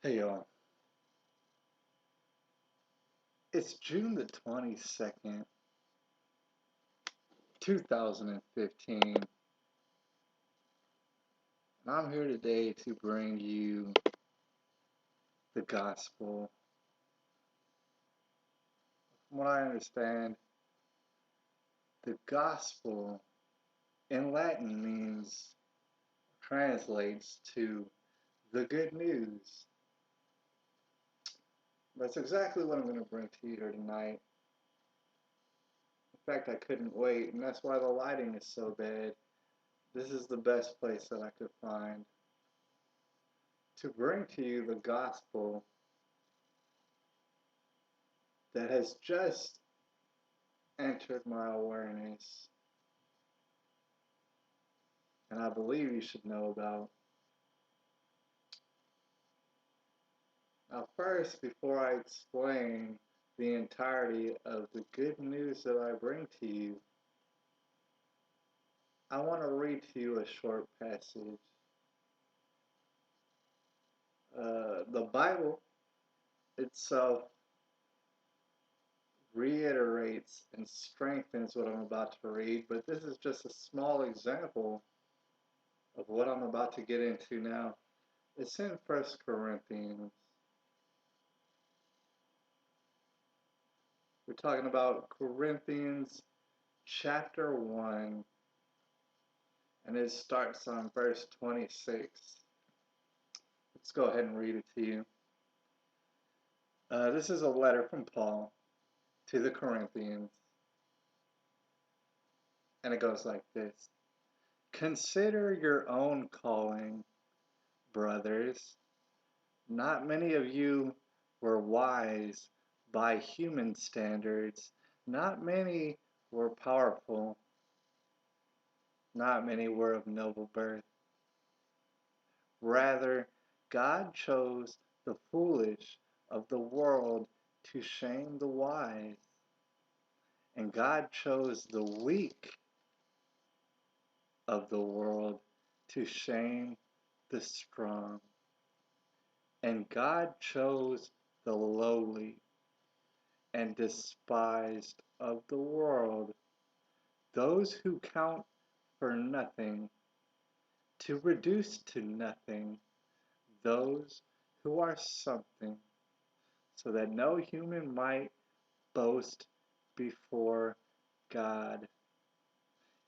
Hey y'all, it's June the 22nd, 2015, and I'm here today to bring you the gospel. From what I understand, the gospel in Latin translates to the good news. That's exactly what I'm going to bring to you here tonight. In fact, I couldn't wait, and that's why the lighting is so bad. This is the best place that I could find to bring to you the gospel that has just entered my awareness, and I believe you should know about. Now, first, before I explain the entirety of the good news that I bring to you, I want to read to you a short passage. The Bible itself reiterates and strengthens what I'm about to read, but this is just a small example of what I'm about to get into now. It's in 1 Corinthians. We're talking about Corinthians chapter 1, and it starts on verse 26. Let's go ahead and read it to you. This is a letter from Paul to the Corinthians, and it goes like this. Consider your own calling, brothers. Not many of you were wise by human standards. Not many were powerful. Not many were of noble birth. Rather, God chose the foolish of the world to shame the wise, and God chose the weak of the world to shame the strong, and God chose the lowly and despised of the world, those who count for nothing, to reduce to nothing those who are something, so that no human might boast before God.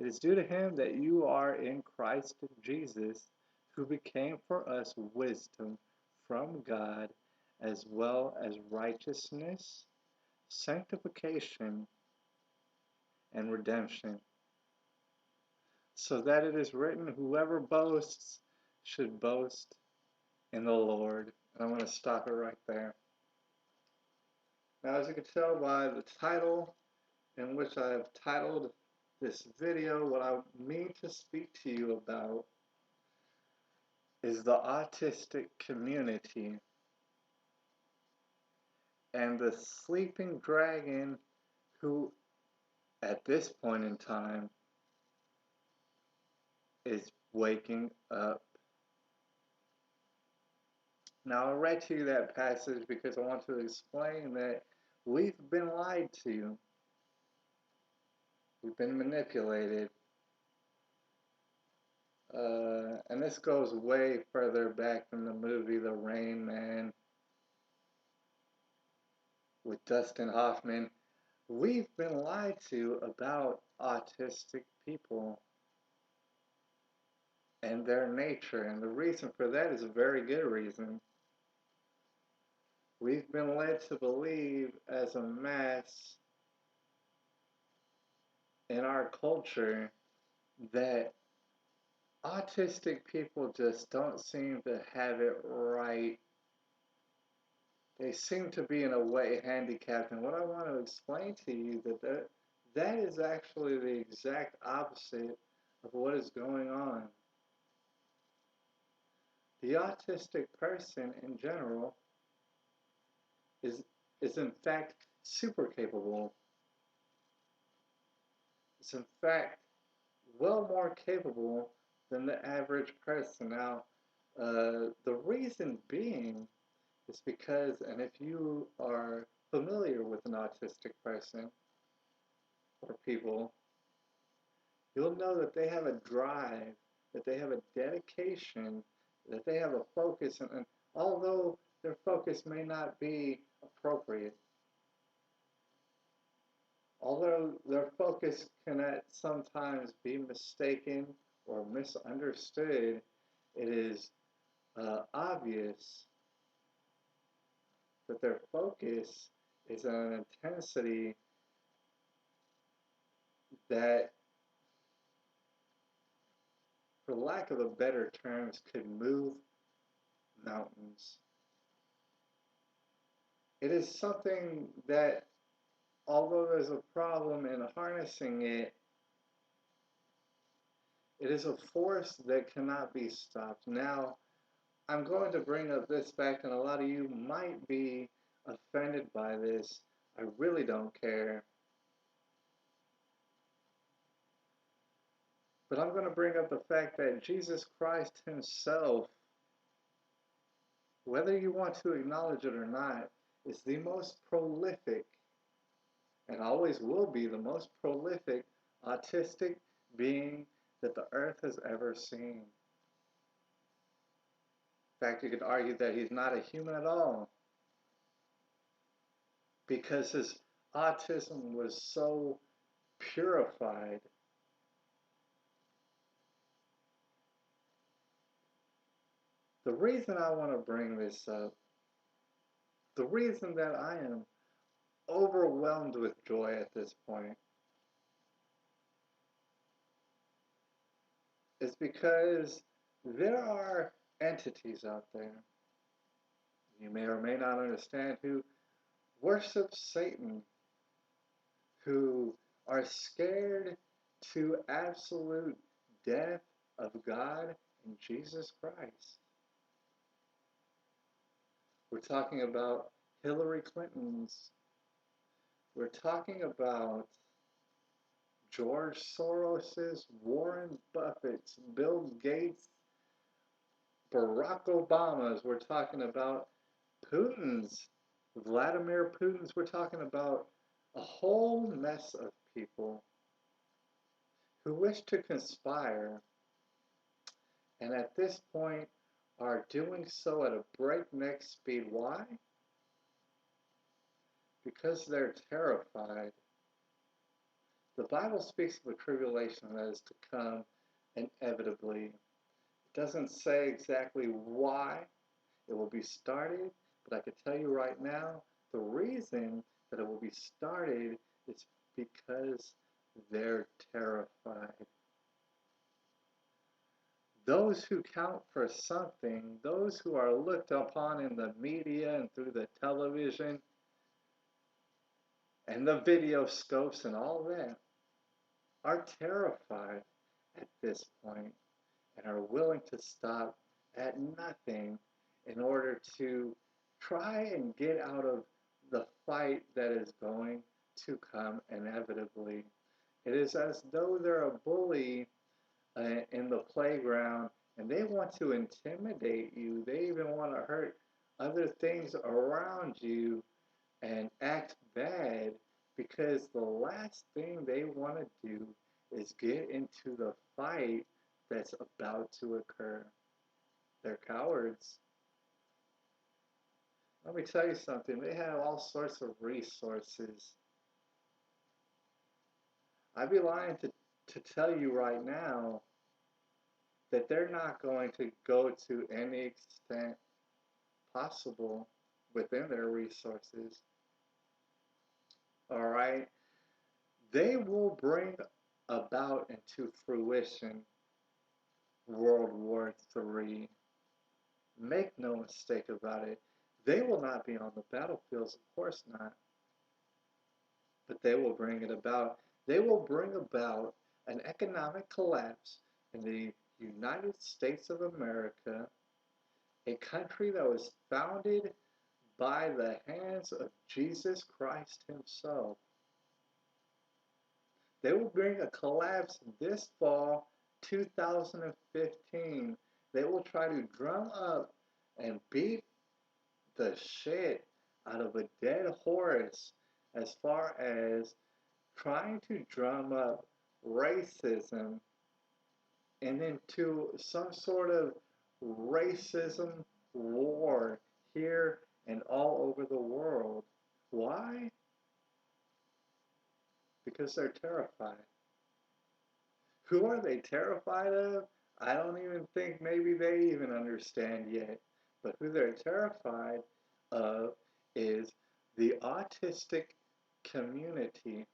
It is due to him that you are in Christ Jesus, who became for us wisdom from God, as well as righteousness, sanctification, and redemption, so that it is written, whoever boasts should boast in the Lord. And I'm going to stop it right there. Now, as you can tell by the title, in which I have titled this video, what I mean to speak to you about is the autistic community and the sleeping dragon who, at this point in time, is waking up. Now, I read to you that passage because I want to explain that we've been lied to, we've been manipulated. And this goes way further back than the movie The Rain Man with Dustin Hoffman. We've been lied to about autistic people and their nature, and the reason for that is a very good reason. We've been led to believe as a mass in our culture that autistic people just don't seem to have it right. They seem to be in a way handicapped, and what I want to explain to you that is actually the exact opposite of what is going on. The autistic person in general is is in fact super capable. It's in fact well more capable than the average person. Now, the reason being It's because, and if you are familiar with an autistic person or people, you'll know that they have a drive, that they have a dedication, that they have a focus, and although their focus may not be appropriate, although their focus can at sometimes be mistaken or misunderstood, it is obvious that their focus is an intensity that, for lack of a better terms, could move mountains. It is something that, although there's a problem in harnessing it, it is a force that cannot be stopped. Now, I'm going to bring up this fact, and a lot of you might be offended by this. I really don't care. But I'm going to bring up the fact that Jesus Christ himself, whether you want to acknowledge it or not, is the most prolific, and always will be the most prolific autistic being that the earth has ever seen. In fact, you could argue that he's not a human at all because his autism was so purified. The reason I want to bring this up, the reason that I am overwhelmed with joy at this point, is because there are entities out there, you may or may not understand, who worship Satan, who are scared to absolute death of God and Jesus Christ. We're talking about Hillary Clinton's. We're talking about George Soros's, Warren Buffett's, Bill Gates, Barack Obama's. We're talking about Putin's, Vladimir Putin's. We're talking about a whole mess of people who wish to conspire, and at this point are doing so at a breakneck speed. Why? Because they're terrified. The Bible speaks of a tribulation that is to come inevitably. It doesn't say exactly why it will be started, but I can tell you right now, the reason that it will be started is because they're terrified. Those who count for something, those who are looked upon in the media and through the television and the video scopes and all that, are terrified at this point and are willing to stop at nothing in order to try and get out of the fight that is going to come inevitably. It is as though they're a bully in the playground and they want to intimidate you. They even want to hurt other things around you and act bad because the last thing they want to do is get into the fight that's about to occur. They're cowards. Let me tell you something. They have all sorts of resources. I'd be lying to tell you right now that they're not going to go to any extent possible within their resources. All right? They will bring about into fruition World War III. Make no mistake about it. They will not be on the battlefields, of course not. But they will bring it about. They will bring about an economic collapse in the United States of America, a country that was founded by the hands of Jesus Christ himself. They will bring a collapse this fall, 2015. They will try to drum up and beat the shit out of a dead horse as far as trying to drum up racism and into some sort of racism war here and all over the world. Why? Because they're terrified. Who are they terrified of? I don't even think maybe they even understand yet. But who they're terrified of is the autistic community.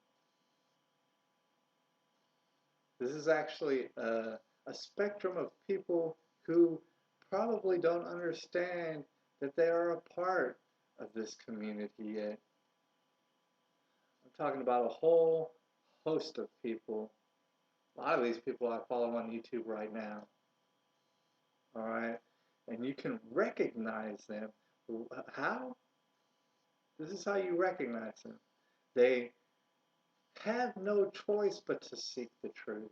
This is actually a spectrum of people who probably don't understand that they are a part of this community yet. I'm talking about a whole host of people. A lot of these people I follow on YouTube right now. All right? And you can recognize them. How? This is how you recognize them. They have no choice but to seek the truth.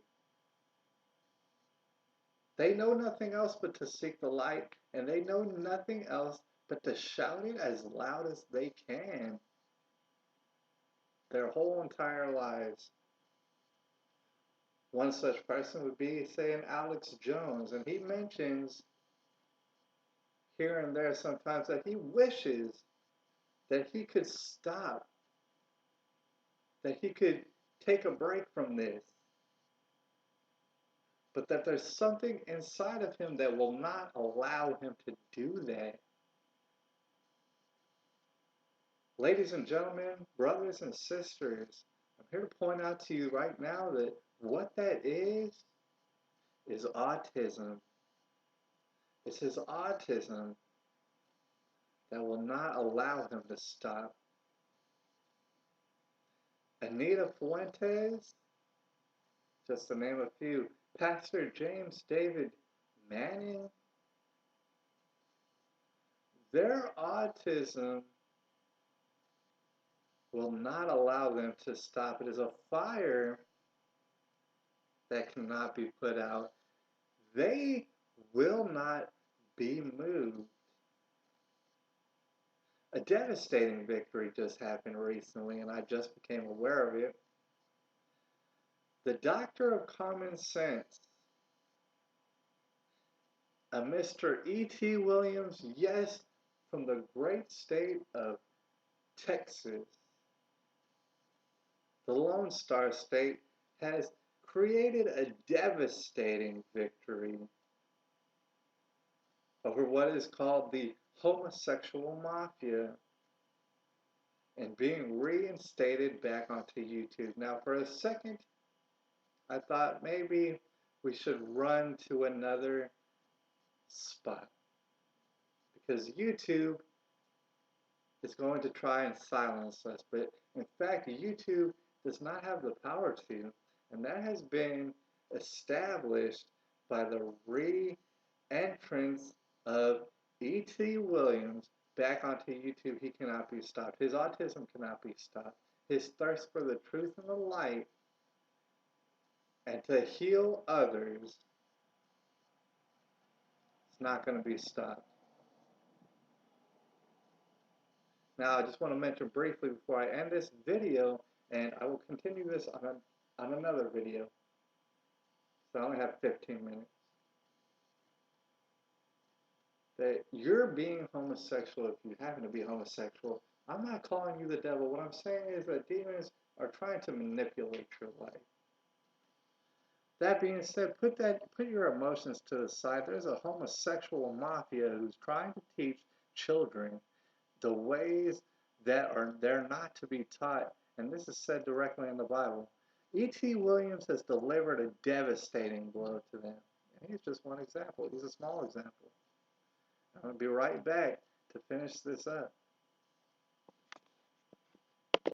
They know nothing else but to seek the light, and they know nothing else but to shout it as loud as they can their whole entire lives. One such person would be, say, an Alex Jones, and he mentions here and there sometimes that he wishes that he could stop, that he could take a break from this, but that there's something inside of him that will not allow him to do that. Ladies and gentlemen, brothers and sisters, I'm here to point out to you right now that what that is autism. It's his autism that will not allow him to stop. Anita Fuentes, just to name a few, Pastor James David Manning, their autism will not allow them to stop. It is a fire that cannot be put out. They will not be moved. A devastating victory just happened recently, and I just became aware of it. The doctor of common sense, a Mr. E.T. Williams, yes, from the great state of Texas, the Lone Star State, has created a devastating victory over what is called the homosexual mafia and being reinstated back onto YouTube. Now, for a second, I thought maybe we should run to another spot because YouTube is going to try and silence us. But in fact, YouTube does not have the power to, and that has been established by the re-entrance of E.T. Williams back onto YouTube. He cannot be stopped. His autism cannot be stopped. His thirst for the truth and the light and to heal others is not going to be stopped. Now, I just want to mention briefly before I end this video, and I will continue this on another video, so I only have 15 minutes, that you're being homosexual if you happen to be homosexual. I'm not calling you the devil. What I'm saying is that demons are trying to manipulate your life. That being said, put your emotions to the side. There's a homosexual mafia who's trying to teach children the ways that they're not to be taught, and this is said directly in the Bible. E.T. Williams has delivered a devastating blow to them, and he's just one example. He's a small example. I'm going to be right back to finish this up.